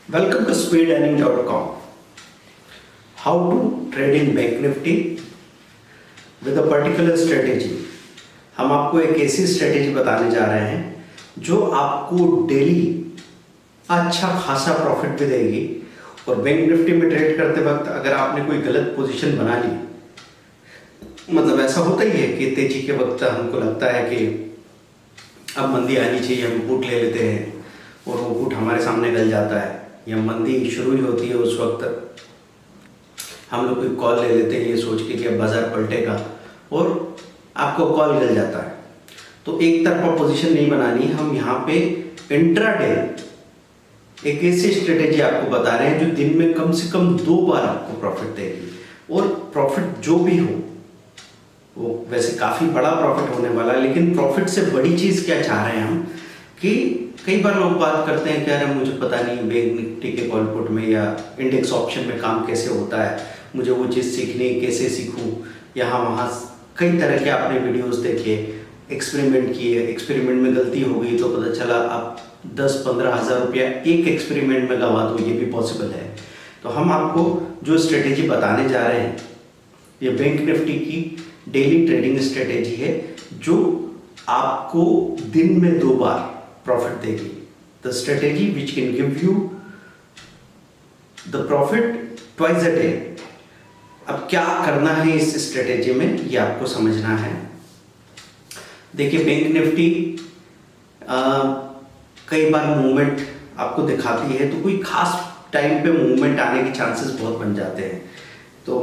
Welcome to speedearning.com. How to trade in Bank Nifty with a particular strategy. हम आपको एक ऐसी strategy बताने जा रहे हैं जो आपको डेली अच्छा खासा प्रॉफिट भी देगी। और बैंक निफ्टी में ट्रेड करते वक्त अगर आपने कोई गलत पोजीशन बना ली, मतलब ऐसा होता ही है कि तेजी के वक्त हमको लगता है कि अब मंदी आनी चाहिए, हम पुट ले लेते हैं और वो पुट हमारे सामने गल जाता है, या मंदी शुरू ही होती है उस वक्त हम लोग कोई कॉल ले लेते हैं ये सोच के कि अब बाजार पलटेगा और आपको कॉल गल जाता है। तो एक तरफा पोजीशन नहीं बनानी। हम यहाँ पे इंट्राडे एक ऐसी स्ट्रेटेजी आपको बता रहे हैं जो दिन में कम से कम 2 बार आपको प्रॉफिट देगी। और प्रॉफिट जो भी हो वो वैसे काफ़ी बड़ा प्रॉफिट होने वाला है, लेकिन प्रॉफिट से बड़ी चीज़ क्या चाह रहे हैं हम कि कई बार लोग बात करते हैं कि यार मुझे पता नहीं बैंक निफ्टी के कॉल पुट में या इंडेक्स ऑप्शन में काम कैसे होता है, मुझे वो चीज़ सीखनी है, कैसे सीखूं। यहाँ वहाँ कई तरह के आपने वीडियोस देखे, एक्सपेरिमेंट किए, एक्सपेरिमेंट में गलती हो गई तो पता चला आप 10-15 हज़ार रुपया एक एक्सपेरिमेंट में गवा दो, ये भी पॉसिबल है। तो हम आपको जो स्ट्रेटेजी बताने जा रहे हैं ये बैंक निफ्टी की डेली ट्रेडिंग स्ट्रेटेजी है जो आपको दिन में 2 बार प्रॉफिट देगी। The strategy which can give you the profit twice a day. अब क्या करना है इस स्ट्रेटेजी में ये आपको समझना है। देखिए बैंक निफ्टी कई बार मूवमेंट आपको दिखाती है, तो कोई खास टाइम पे मूवमेंट आने के चांसेस बहुत बन जाते हैं। तो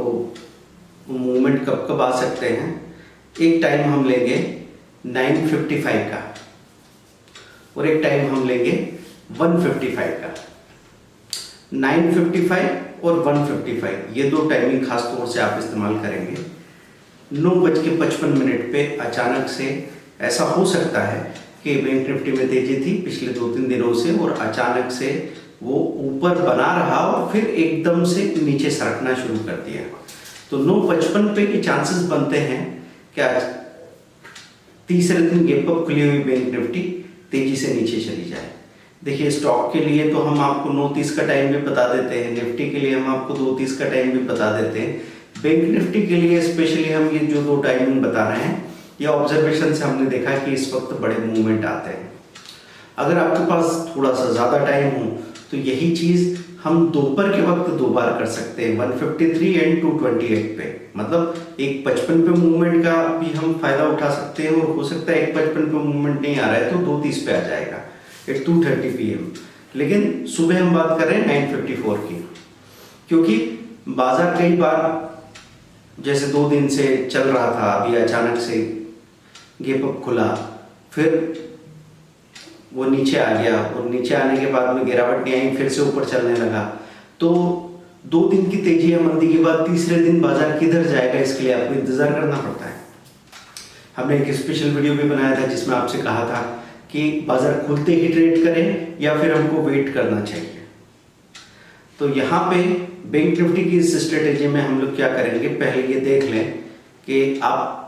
मूवमेंट कब कब आ सकते हैं, एक टाइम हम लेंगे 955 का और एक टाइम हम लेंगे 155 का। 955 और 155 ये 2 टाइमिंग खास तौर से आप इस्तेमाल करेंगे। 9:55 पे अचानक से ऐसा हो सकता है कि बैंक निफ्टी में तेजी थी पिछले 2-3 दिनों से और अचानक से वो ऊपर बना रहा और फिर एकदम से नीचे सरकना शुरू कर दिया। तो 9:55 पे के चांसेस बनते हैं क्या तीसरे दिन गैप अप खुली हुई बैंक निफ्टी तेजी से नीचे चली जाए। देखिए स्टॉक के लिए तो हम आपको 9:30 का टाइम भी बता देते हैं, निफ्टी के लिए हम आपको 2:30 का टाइम भी बता देते हैं। बैंक निफ्टी के लिए स्पेशली हम ये जो 2 टाइमिंग बता रहे हैं ये ऑब्जर्वेशन से हमने देखा कि इस वक्त बड़े मूवमेंट आते हैं। अगर आपके पास थोड़ा सा ज़्यादा टाइम हो तो यही चीज़ हम दोपहर के वक्त 2 बार कर सकते हैं, 153 एंड 228 पे। मतलब 1:55 पे मूवमेंट का भी हम फायदा उठा सकते हैं और हो सकता है 1:55 पे मूवमेंट नहीं आ रहा है तो 2:30 पे आ जाएगा एट 2:30 PM। लेकिन सुबह हम बात कर रहे हैं 9:54 की, क्योंकि बाजार कई बार जैसे 2 दिन से चल रहा था, अभी अचानक से गैप अप खुला, फिर वो नीचे आ गया और नीचे आने के बाद में गिरावट नहीं आई, फिर से ऊपर चलने लगा। तो 2 दिन की तेजी या मंदी के बाद तीसरे दिन बाजार किधर जाएगा इसके लिए आपको इंतजार करना पड़ता है। हमने एक स्पेशल वीडियो भी बनाया था जिसमें आपसे कहा था कि बाजार खुलते ही ट्रेड करें या फिर हमको वेट करना चाहिए। तो यहाँ पे बैंक निफ्टी की इस स्ट्रेटेजी में हम लोग क्या करेंगे, पहले ये देख लें कि आप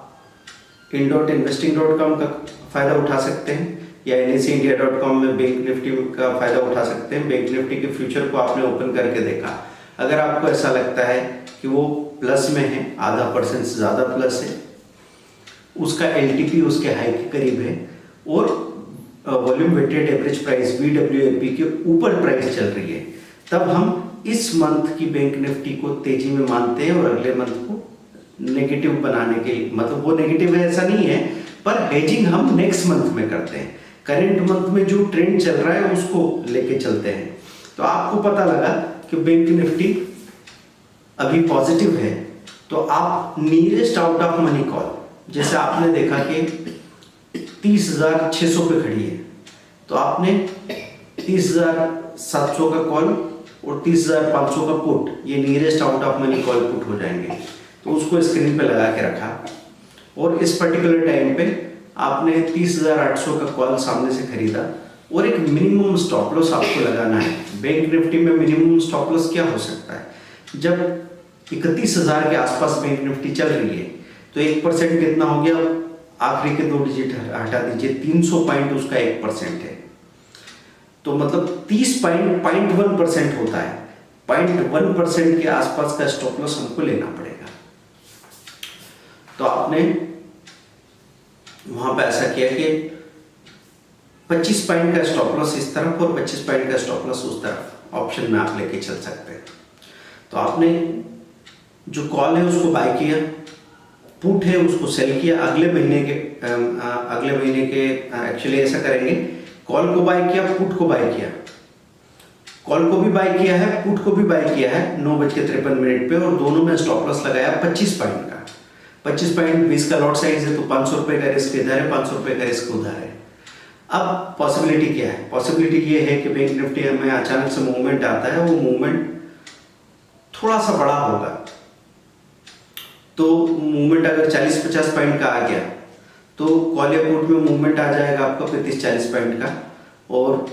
in.investing.com का फायदा उठा सकते हैं या NSEindia.com में बैंक निफ्टी का फायदा उठा सकते हैं। बैंक निफ्टी के फ्यूचर को आपने ओपन करके देखा, अगर आपको ऐसा लगता है कि वो प्लस में है, 0.5% से ज़्यादा प्लस है, उसका LTP उसके हाई के करीब है और volume weighted average price VWAP के ऊपर प्राइस चल रही है, तब हम इस मंथ की बैंक निफ्टी को तेजी में मानते हैं और अगले मंथ को नेगेटिव बनाने के लिए, मतलब वो नेगेटिव है ऐसा नहीं है, पर हेजिंग हम नेक्स्ट मंथ में करते हैं। करंट मंथ में जो ट्रेंड चल रहा है उसको लेके चलते हैं। तो आपको पता लगा कि बैंक निफ्टी अभी पॉजिटिव है, तो आप nearest out of money call, जैसे आपने देखा कि 30,600 पे खड़ी है, तो आपने 30,700 का कॉल और 30,500 का पुट, ये nearest out of money call put हो जाएंगे। तो उसको स्क्रीन पे लगा के रखा और इस पर्टिकुलर टाइम पे आपने 30,800 का कॉल सामने से खरीदा और एक मिनिमम स्टॉप लॉस आपको लगाना है। बैंक निफ्टी में मिनिमम स्टॉप लॉस क्या हो सकता है, जब 31,000 के आसपास बैंक निफ्टी चल रही है तो 1% कितना हो गया, आखिरी के 2 डिजिट हटा दीजिए, 300 पॉइंट उसका 1% है। तो मतलब 30.1% होता है, 0.1% के आसपास का स्टॉप लॉस हमको लेना पड़ेगा। तो आपने वहां पे ऐसा किया कि 25 पॉइंट का स्टॉप लॉस इस तरफ और 25 पॉइंट का स्टॉप लॉस उस तरफ ऑप्शन में आप लेके चल सकते हैं। तो आपने जो कॉल है उसको बाय किया, पुट है उसको सेल किया। अगले महीने के एक्चुअली ऐसा करेंगे, कॉल को बाय किया, पुट को बाय किया, कॉल को भी बाय किया है, पुट को भी बाय किया है 9:53 पे, और दोनों में स्टॉप लॉस लगाया 25 पॉइंट का। 25 पॉइंट 20 का लॉट साइज है, तो 500 रुपए का रिस्क इधर है, 500 रुपए का रिस्क उधर है। अब पॉसिबिलिटी क्या है? पॉसिबिलिटी ये है कि बैंक निफ्टी में अचानक से मूवमेंट आता है, वो मूवमेंट थोड़ा सा बड़ा होगा। तो मूवमेंट अगर 40-50 पॉइंट का आ गया तो कॉल या पुट में मूवमेंट आ जाएगा आपका 35-40 पॉइंट का, और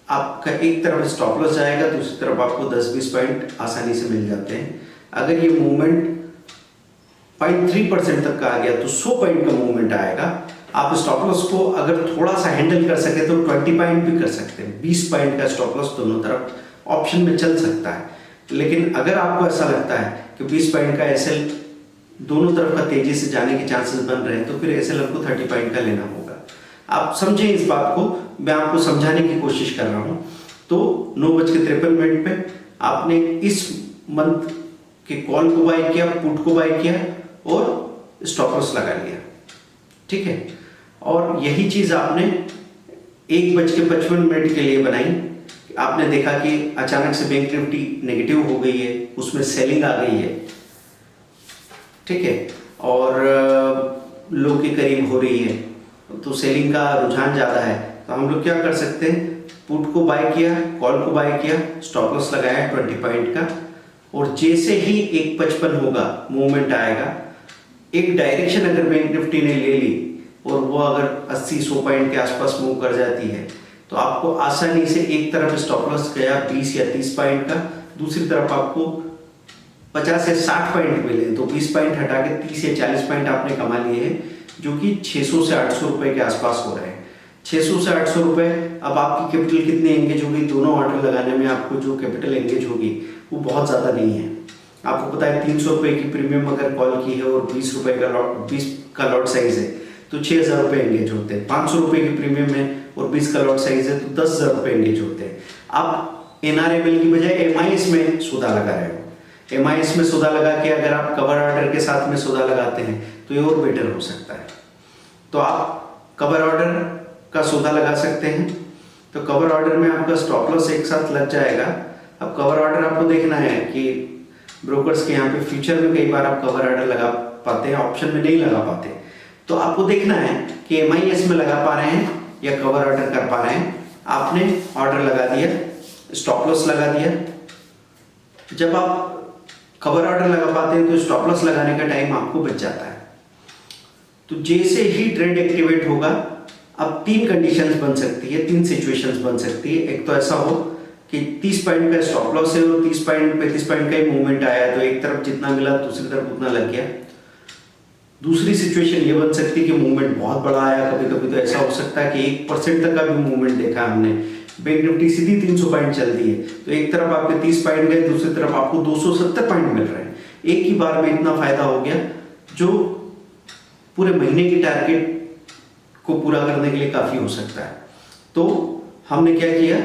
आपका एक तरफ स्टॉप लॉस जाएगा, दूसरी तरफ आपको 10-20 पॉइंट आसानी से मिल जाते हैं। अगर ये मूवमेंट 0.3% तक का आ गया तो 100 पॉइंट का मूवमेंट आएगा। आप स्टॉप लॉस को अगर थोड़ा सा हैंडल कर सके तो 20 पॉइंट भी कर सकते हैं, 20 पॉइंट का स्टॉप लॉस दोनों तरफ ऑप्शन में चल सकता है। लेकिन अगर आपको ऐसा लगता है कि 20 पॉइंट का एसएल दोनों तरफ का तेजी से जाने के चांसेस बन रहे हैं, तो फिर एसएल आपको 30 पॉइंट का लेना होगा। आप समझें इस बात को, मैं आपको समझाने की कोशिश कर रहा हूं। तो 9:53 पे आपने इस मंथ के कॉल को बाय किया, पुट को बाय किया और स्टॉप लॉस लगा लिया, ठीक है। और यही चीज आपने 1:55 के लिए बनाई। आपने देखा कि अचानक से बैंक निफ्टी नेगेटिव हो गई है, उसमें सेलिंग आ गई है, ठीक है, और लो के करीब हो रही है, तो सेलिंग का रुझान ज्यादा है। तो हम लोग क्या कर सकते हैं, पुट को बाय किया, कॉल को बाय किया, स्टॉप लॉस लगाया 20 पॉइंट का, और जैसे ही 1:55 होगा मूवमेंट आएगा। एक डायरेक्शन अगर बैंक निफ्टी ने ले ली और वो अगर 80-100 पॉइंट के आसपास मूव कर जाती है, तो आपको आसानी से एक तरफ स्टॉप लॉस गया 20 या 30 पॉइंट का, दूसरी तरफ आपको 50 से 60 पॉइंट मिले, तो 20 पॉइंट हटा के 30 या 40 पॉइंट आपने कमा लिए हैं, जो कि 600 से 800 रुपए के आसपास हो रहे हैं। 600 से 800 रुपए। अब आपकी कैपिटल कितनी एंगेज होगी? दोनों ऑर्डर लगाने में आपको जो कैपिटल एंगेज होगी वो बहुत ज्यादा नहीं है। आपको पता है 300 रुपए की प्रीमियम अगर कॉल की है और 20 रुपए का 20 का लॉट साइज है तो 6000 रुपए एंगेज होते हैं। 500 रुपए की प्रीमियम है और 20 का लॉट साइज है तो 10,000 रुपए एंगेज होते हैं। आप एनआरएमएल की बजाय एमआईएस में सौदा लगा रहे हो। एमआईएस में सौदा लगा के अगर आप कवर ऑर्डर के साथ में सौदा लगाते हैं तो ये और बेटर हो सकता है। तो आप कवर ऑर्डर का सौदा लगा सकते हैं। तो कवर ऑर्डर में आपका स्टॉप लॉस एक साथ लग जाएगा। अब कवर ऑर्डर आपको देखना है कि ब्रोकर्स के यहाँ पे फ्यूचर में कई बार आप कवर ऑर्डर लगा पाते हैं, ऑप्शन में नहीं लगा पाते। तो आपको देखना है कि एमआईएस में लगा पा रहे हैं या कवर ऑर्डर कर पा रहे हैं। आपने ऑर्डर लगा दिया, स्टॉप लॉस लगा दिया। जब आप कवर ऑर्डर लगा पाते हैं तो स्टॉप लॉस लगाने का टाइम आपको बच जाता है। तो जैसे ही ट्रेड एक्टिवेट होगा, अब 3 कंडीशंस बन सकती है, 3 सिचुएशंस बन सकती है। एक तो ऐसा हो कि 30 पॉइंट का स्टॉप लॉस है और 30 पॉइंट 35 पॉइंट का ही मूवमेंट आया, तो एक तरफ जितना मिला दूसरी तरफ उतना लग गया। दूसरी सिचुएशन ये बन सकती है कि मूवमेंट बहुत बड़ा आया। कभी कभी तो ऐसा हो सकता है कि 1% तक का भी मूवमेंट देखा हमने। बैंक निफ्टी सीधी 300 पॉइंट चलती है तो एक तरफ आपके 30 पॉइंट गए, दूसरी तरफ आपको 270 पॉइंट मिल रहे हैं। एक ही बार में इतना फायदा हो गया जो पूरे महीने की टारगेट को पूरा करने के लिए काफी हो सकता है। तो हमने क्या किया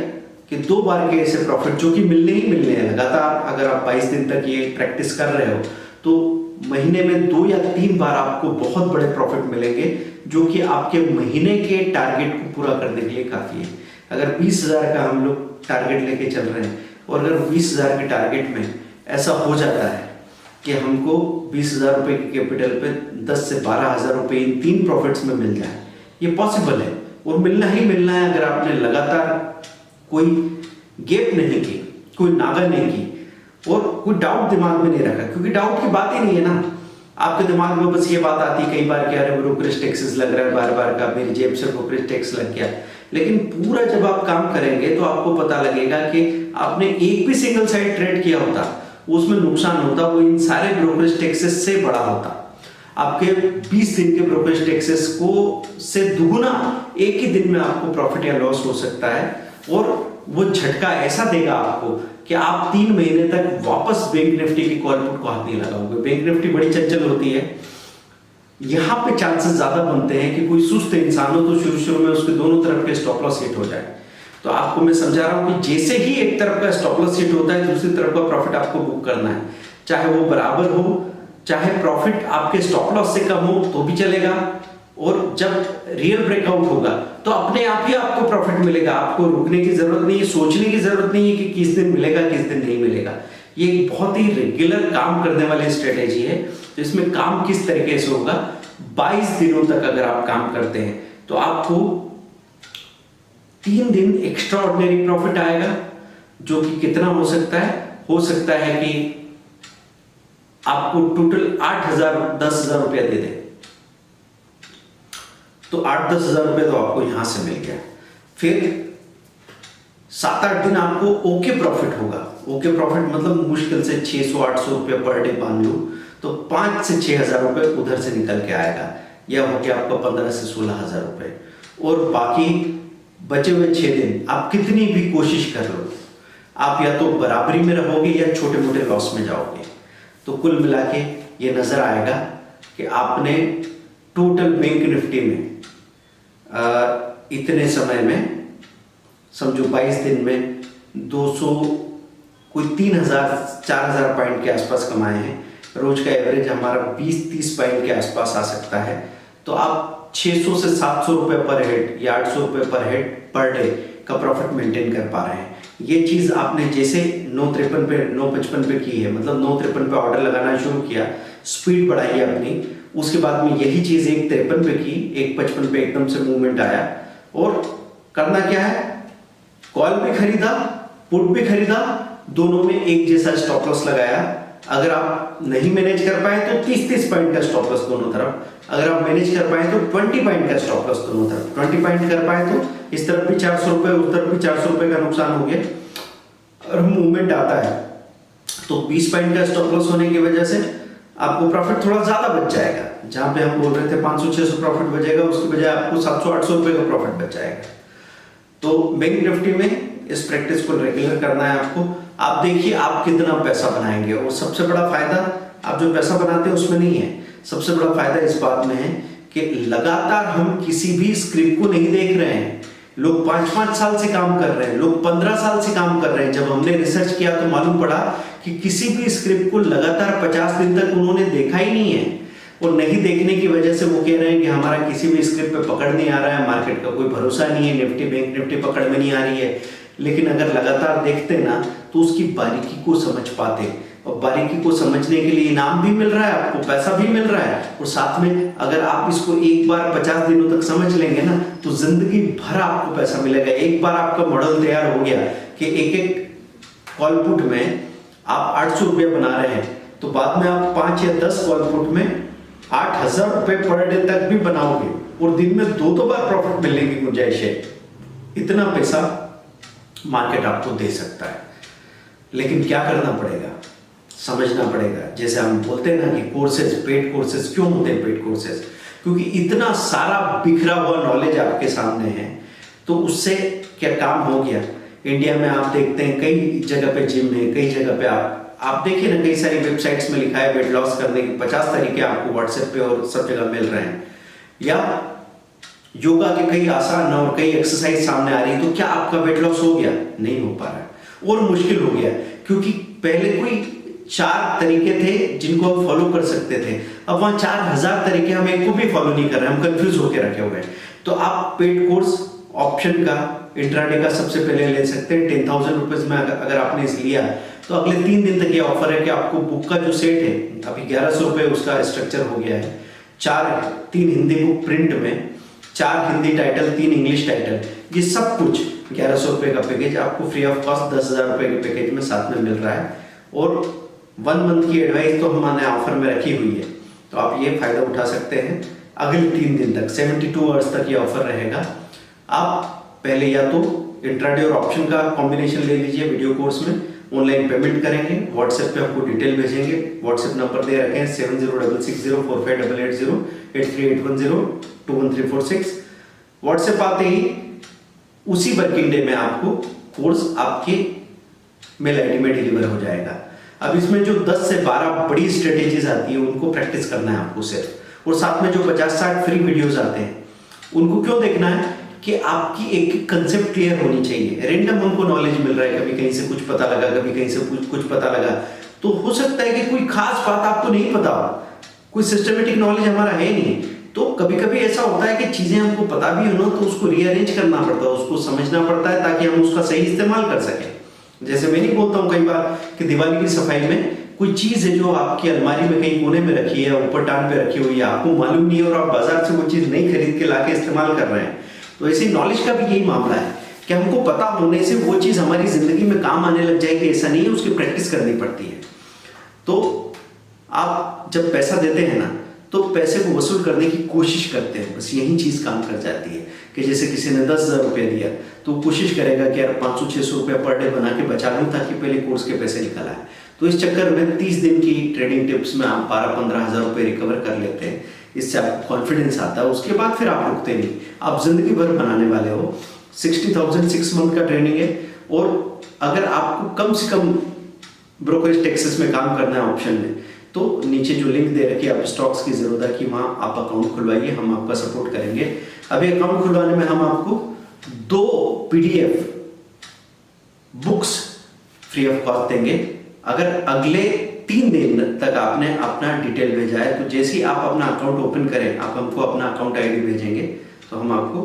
कि 2 बार के ऐसे प्रॉफिट जो कि मिलने ही मिलने हैं लगातार। अगर आप 22 दिन तक ये प्रैक्टिस कर रहे हो तो महीने में 2 या 3 बार आपको बहुत बड़े प्रॉफिट मिलेंगे, जो कि आपके महीने के टारगेट को पूरा करने के लिए काफी है। अगर 20,000 का हम लोग टारगेट लेके चल रहे हैं और अगर 20,000 के टारगेट में ऐसा हो जाता है कि हमको 20,000 रुपए की कैपिटल पे 10 से 12,000 रुपए इन 3 प्रॉफिट्स में मिल जाए, ये पॉसिबल है और मिलना ही मिलना है। अगर आपने लगातार कोई गैप नहीं की, कोई नागा नहीं की और कोई डाउट दिमाग में नहीं रखा, क्योंकि डाउट की बात ही नहीं है ना। आपके दिमाग में बस ये बात आती है कई बार कि अरे ब्रोकरेज टैक्सेस लग रहा है बार बार का, मेरी जेब से ब्रोकरेज टैक्स लग गया। लेकिन पूरा जब आप काम करेंगे तो आपको पता लगेगा कि आपने एक भी सिंगल साइड ट्रेड किया होता, उसमें नुकसान होता वो इन सारे ब्रोकरेज टैक्सेस से बड़ा होता। आपके 20 दिन के ब्रोकरेज टैक्सेस को से दुगुना एक ही दिन में आपको प्रॉफिट या लॉस हो सकता है। और वो झटका ऐसा देगा आपको कि आप 3 महीने तक वापस बैंक निफ्टी की कॉल पुट को हाथ नहीं लगाओगे। बैंक निफ्टी बड़ी चंचल होती है, यहां पे चांसेस ज्यादा बनते हैं कि कोई सुस्त इंसान हो तो शुरू में उसके दोनों तरफ के स्टॉप लॉस हिट हो जाए। तो आपको मैं समझा रहा हूं कि जैसे ही एक तरफ का स्टॉप लॉस हिट होता है, दूसरी तरफ का प्रॉफिट आपको बुक करना है, चाहे वो बराबर हो, चाहे प्रॉफिट आपके स्टॉप लॉस से कम हो तो भी चलेगा, और जब रियल ब्रेकआउट होगा तो अपने आप ही आपको प्रॉफिट मिलेगा। आपको रुकने की जरूरत नहीं है, सोचने की जरूरत नहीं है कि किस दिन मिलेगा किस दिन नहीं मिलेगा। ये एक बहुत ही रेगुलर काम करने वाली स्ट्रेटेजी है। तो इसमें काम किस तरीके से होगा, 22 दिनों तक अगर आप काम करते हैं तो आपको 3 दिन एक्स्ट्रा ऑर्डिनरी प्रॉफिट आएगा, जो कि कितना हो सकता है कि आपको टोटल 8,000-10,000 रुपया दे दे। तो 8-10 हजार रुपए तो आपको यहां से मिल गया। फिर 7-8 दिन आपको ओके प्रॉफिट होगा। ओके प्रॉफिट मतलब मुश्किल से 600-800 रुपये पर डे मान लो, तो 5 से 6 हजार रुपये उधर से निकल के आएगा। यह हो गया आपका 15 से 16 हजार रुपये। और बाकी बचे हुए 6 दिन आप कितनी भी कोशिश कर लो, आप या तो बराबरी में रहोगे या छोटे मोटे लॉस में जाओगे। तो कुल मिला के ये नजर आएगा कि आपने टोटल बैंक निफ्टी में इतने समय में समझो 22 दिन में 200 कोई 3,000-4,000 पॉइंट के आसपास कमाए हैं। रोज का एवरेज हमारा 20-30 पॉइंट के आसपास आ सकता है। तो आप 600 से 700 रुपए पर हेड या 800 रुपए पर हेड पर डे का प्रॉफिट मेंटेन कर पा रहे हैं। ये चीज आपने जैसे 953 पे 955 पे की है, मतलब 953 पे ऑर्डर लगाना शुरू किया, स्पीड बढ़ाई अपनी, उसके बाद में यही चीज 153 पे की, 155 पे एकदम से मूवमेंट आया। और करना क्या है, कॉल भी खरीदा, पुट भी खरीदा, दोनों में एक जैसा स्टॉप लॉस लगाया। अगर आप नहीं मैनेज कर पाए तो 30-30 पॉइंट का स्टॉप लॉस दोनों तरफ, अगर आप मैनेज कर पाए तो 20 पॉइंट का स्टॉप लॉस दोनों तरफ। 20 पॉइंट कर पाए तो इस तरफ भी 400 रुपए, उस तरफ भी 400 रुपए का नुकसान हो गया। और मूवमेंट आता है तो 20 पॉइंट का स्टॉप लॉस होने की वजह से आपको प्रॉफिट थोड़ा ज्यादा बच जाएगा। जहां पे हम बोल रहे थे 500-600 प्रॉफिट बचेगा, उसकी बजाय आपको 700-800 रुपए का प्रॉफिट बच जाएगा। तो बैंक निफ्टी में इस प्रैक्टिस को रेगुलर करना है आपको। आप देखिए आप कितना पैसा बनाएंगे। और सबसे बड़ा फायदा आप जो पैसा बनाते हैं उसमें नहीं है, सबसे बड़ा फायदा इस बात में है कि लगातार हम किसी भी स्क्रिप्ट को नहीं देख रहे हैं। लोग 5-5 साल से काम कर रहे हैं, लोग 15 साल से काम कर रहे हैं। जब हमने रिसर्च किया तो मालूम पड़ा कि किसी भी स्क्रिप्ट को लगातार 50 दिन तक उन्होंने देखा ही नहीं है। और नहीं देखने की वजह से वो कह रहे हैं कि हमारा किसी भी स्क्रिप्ट पे पकड़ नहीं आ रहा है, मार्केट का कोई भरोसा नहीं है, निफ्टी बैंक निफ्टी पकड़ में नहीं आ रही है। लेकिन अगर लगातार देखते ना तो उसकी बारीकी को समझ पाते, और बारीकी को समझने के लिए इनाम भी मिल रहा है, आपको पैसा भी मिल रहा है। और साथ में अगर आप इसको एक बार 50 दिनों तक समझ लेंगे ना तो जिंदगी भर आपको पैसा मिलेगा। एक बार आपका मॉडल तैयार हो गया कि एक कॉल पुट में आप 800 रुपये बना रहे हैं, तो बाद में आप 5 या 10 कॉल पुट में 8,000 रुपए पर डे तक भी बनाओगे, और दिन में 2 बार प्रॉफिट मिलने की गुंजाइश है। इतना पैसा मार्केट आपको दे सकता है। लेकिन क्या करना पड़ेगा, समझना पड़ेगा। जैसे हम बोलते हैं ना कि कोर्सेज, पेड कोर्सेज क्यों होते हैं पेड कोर्सेज, क्योंकि इतना सारा बिखरा हुआ नॉलेज आपके सामने है। तो उससे क्या काम हो गया, इंडिया में आप देखते हैं कई जगह पे जिम है, कई जगह पे आप देखिए ना, कई सारी वेबसाइट्स में लिखा है वेट लॉस करने के 50 तरीके आपको व्हाट्सएप पे और सब जगह मिल रहे हैं। या योगा के कई आसान और कई एक्सरसाइज सामने आ रही है। तो क्या आपका वेट लॉस हो गया? नहीं हो पा रहा है, और मुश्किल हो गया, क्योंकि पहले कोई 4 तरीके थे जिनको हम फॉलो कर सकते थे, अब वहां 4000 तरीके हम एक को भी फॉलो नहीं कर रहे, हम कंफ्यूज होकर रखे हुए हैं। तो आप पेड कोर्स ऑप्शन का इंट्राडे का सबसे पहले ले सकते हैं। 10,000 रुपीज में अगर आपने इस लिया तो अगले 3 दिन तक ये ऑफर है कि आपको बुक का जो सेट है अभी 1100 रुपए उसका स्ट्रक्चर हो गया है। 3 हिंदी बुक प्रिंट में, 4 हिंदी टाइटल, 3 इंग्लिश टाइटल, ये सब कुछ 1100 रुपए का पैकेज आपको फ्री ऑफ कॉस्ट 10,000 रुपए के पैकेज में साथ में मिल रहा है। और 1 मंथ की एडवाइस तो हमने ऑफर में रखी हुई है, तो आप ये फायदा उठा सकते हैं। अगले 3 दिन तक 72 आवर्स तक ये ऑफर रहेगा। आप पहले या तो इंट्राडे और ऑप्शन का कॉम्बिनेशन ले लीजिए, वीडियो कोर्स में ऑनलाइन पेमेंट करेंगे, व्हाट्सएप पे आपको डिटेल भेजेंगे। व्हाट्सएप नंबर दे रखे हैं 7066045880 8381021346। व्हाट्सएप आते ही उसी वर्किंग डे में आपको कोर्स आपके मेल आईडी में डिलीवर हो जाएगा। अब इसमें जो 10 से 12 बड़ी स्ट्रेटेजीज आती है उनको प्रैक्टिस करना है आपको सिर्फ, और साथ में जो 50-60 फ्री वीडियोस आते हैं उनको क्यों देखना है कि आपकी एक कंसेप्ट क्लियर होनी चाहिए। रेंडम हमको नॉलेज मिल रहा है, कभी कहीं से कुछ पता लगा, कभी कहीं से कुछ पता लगा, तो हो सकता है कि कोई खास बात आपको नहीं पता हो, कोई सिस्टमेटिक नॉलेज हमारा है नहीं। तो कभी कभी ऐसा होता है कि चीजें हमको पता भी हो ना तो उसको रीअरेंज करना पड़ता है, उसको समझना पड़ता है ताकि हम उसका सही इस्तेमाल कर सकें। जैसे मैं नहीं बोलता हूँ कई बार कि दिवाली की सफाई में कोई चीज है जो आपकी अलमारी में कहीं कोने में रखी है, ऊपर टांग पे रखी हुई है, आपको मालूम नहीं है और आप बाजार से वो चीज नहीं खरीद के लाके इस्तेमाल कर रहे हैं। तो ऐसी नॉलेज का भी यही मामला है कि हमको पता होने से वो चीज हमारी जिंदगी में काम आने लग जाएगी, ऐसा नहीं है, उसकी प्रैक्टिस करनी पड़ती है। तो आप जब पैसा देते हैं ना तो पैसे को वसूल करने की कोशिश करते हैं, बस यही चीज काम कर जाती है कि जैसे किसी ने 10,000 रुपये दिया तो कोशिश करेगा कि यार 500-600 रुपये पर डे बना के बचा लूँ ताकि पहले कोर्स के पैसे निकल आए। तो इस चक्कर में 30 दिन की ट्रेडिंग टिप्स में आप 12-15 हज़ार रुपये रिकवर कर लेते हैं, इससे आपको कॉन्फिडेंस आता है। उसके बाद फिर आप रुकते नहीं, आप जिंदगी भर बनाने वाले हो। 60,000 6 मंथ का ट्रेनिंग है, और अगर आपको कम से कम ब्रोकरेज टैक्सेस में काम करना है ऑप्शन में, तो नीचे जो लिंक दे रखी है आप स्टॉक्स की जरूरत है कि वहाँ आप अकाउंट खुलवाइए, हम आपका सपोर्ट करेंगे। अभी अकाउंट खुलवाने में हम आपको 2 PDF books free of cost देंगे अगर अगले 3 दिन तक आपने अपना डिटेल भेजा है। तो जैसे ही आप अपना अकाउंट ओपन करें, आप हमको अपना अकाउंट ID भेजेंगे तो हम आपको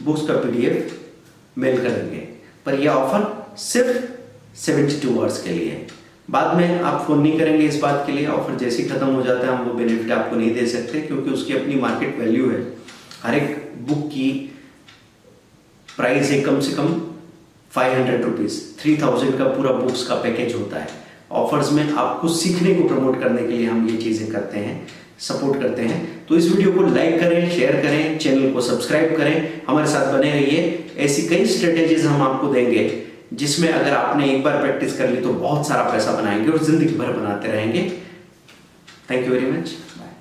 बुक्स का PDF मेल करेंगे। पर यह ऑफर सिर्फ 72 आवर्स के लिए है, बाद में आप फोन नहीं करेंगे इस बात के लिए। ऑफर जैसे ही खत्म हो जाता है हम वो बेनिफिट आपको नहीं दे सकते, क्योंकि उसकी अपनी मार्केट वैल्यू है। हर एक बुक की प्राइस है कम से कम 500 रुपीज, 3000 का पूरा बुक्स का पैकेज होता है। ऑफर्स में आपको सीखने को प्रमोट करने के लिए हम ये चीजें करते हैं, सपोर्ट करते हैं। तो इस वीडियो को लाइक करें, शेयर करें, चैनल को सब्सक्राइब करें, हमारे साथ बने रहिए। ऐसी कई स्ट्रेटेजीज हम आपको देंगे जिसमें अगर आपने एक बार प्रैक्टिस कर ली तो बहुत सारा पैसा बनाएंगे और जिंदगी भर बनाते रहेंगे। Thank you very much. Bye.